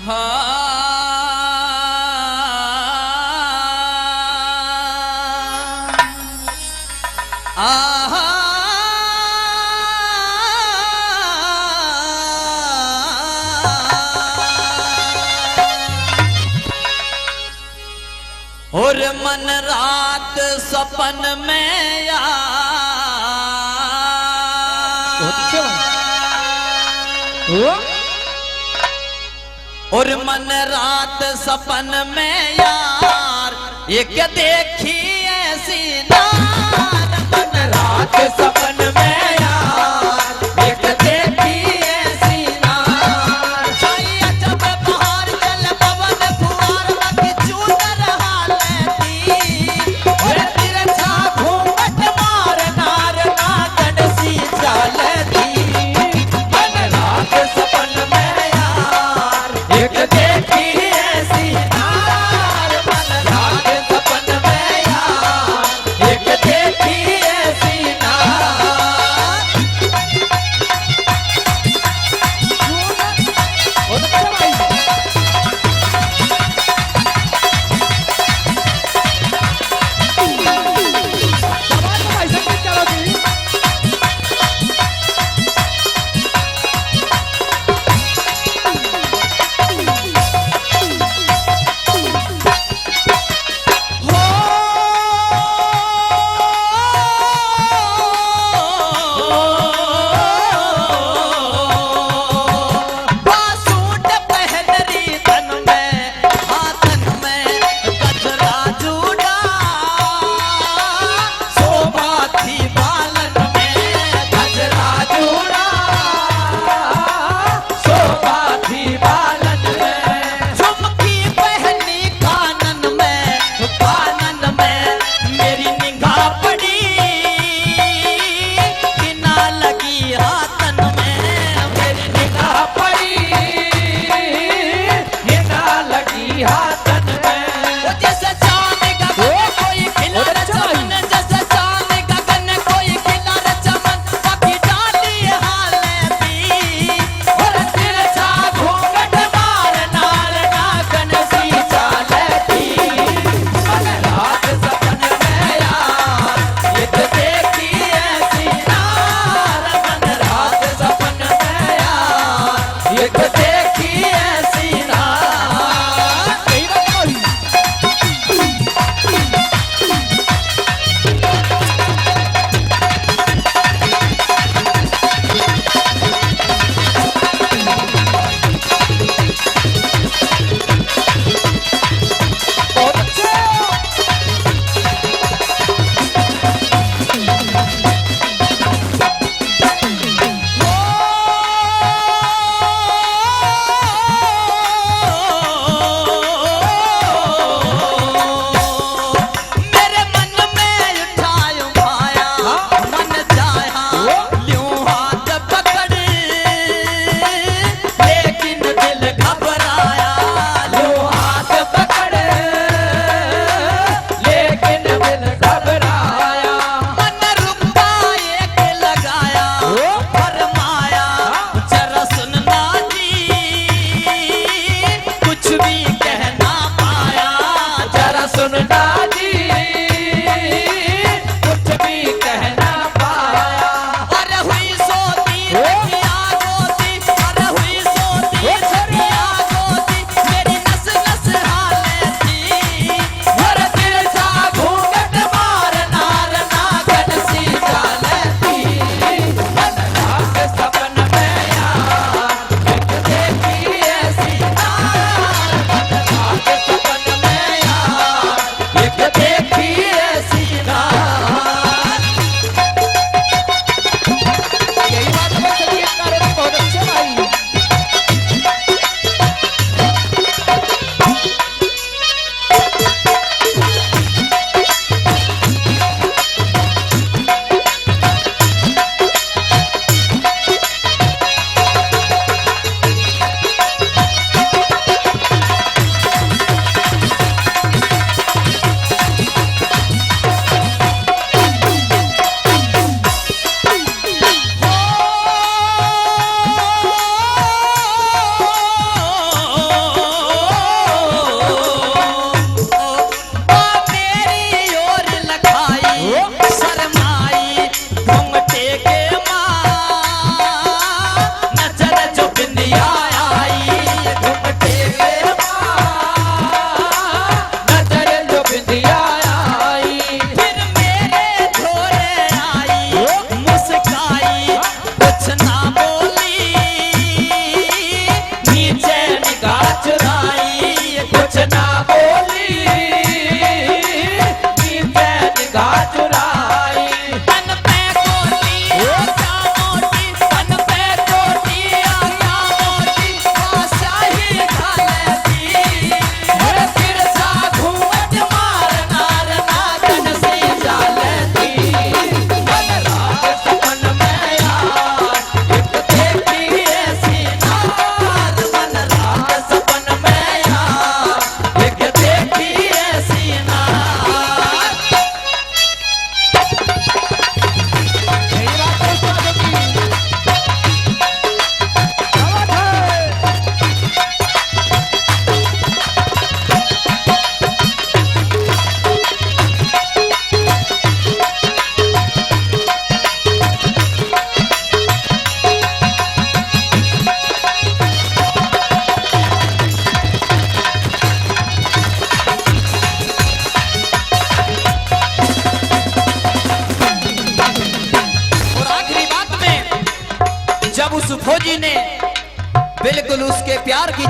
और मन रात सपन में और मन रात सपन में यार एक देखी ऐसी नार मन रात सपन में यार एक देखी ऐसी नार छाया जब बहार चल पवन फुहार बाकी चूनर हालती और तिरछा घूंघट मार नार नागन सी चालती मन रात सपन में यार एक देखी ऐसी नार मन रात सपन में यार एक देखी ऐसी नार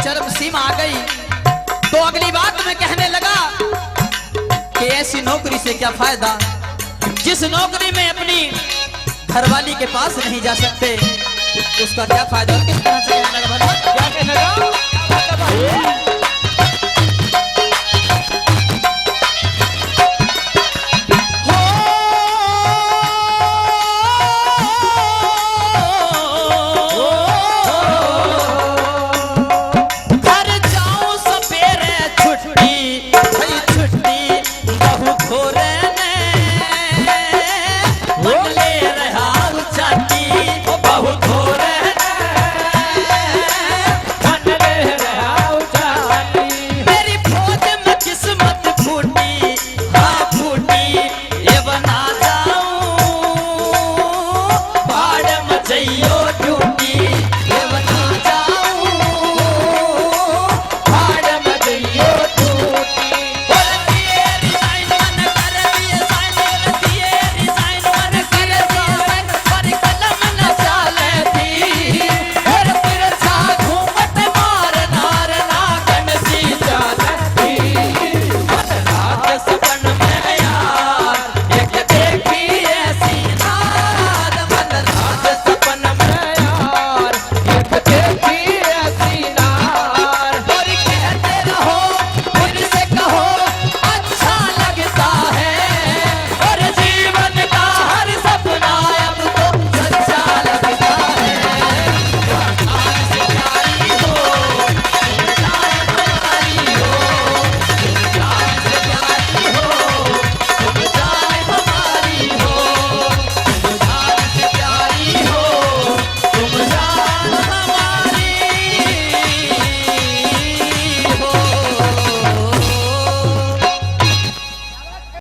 चरम सीमा आ गई तो अगली बात में कहने लगा कि ऐसी नौकरी से क्या फायदा, जिस नौकरी में अपनी घरवाली के पास नहीं जा सकते उसका क्या फायदा। किस तरह से कहने लगा, क्या कहने लगा?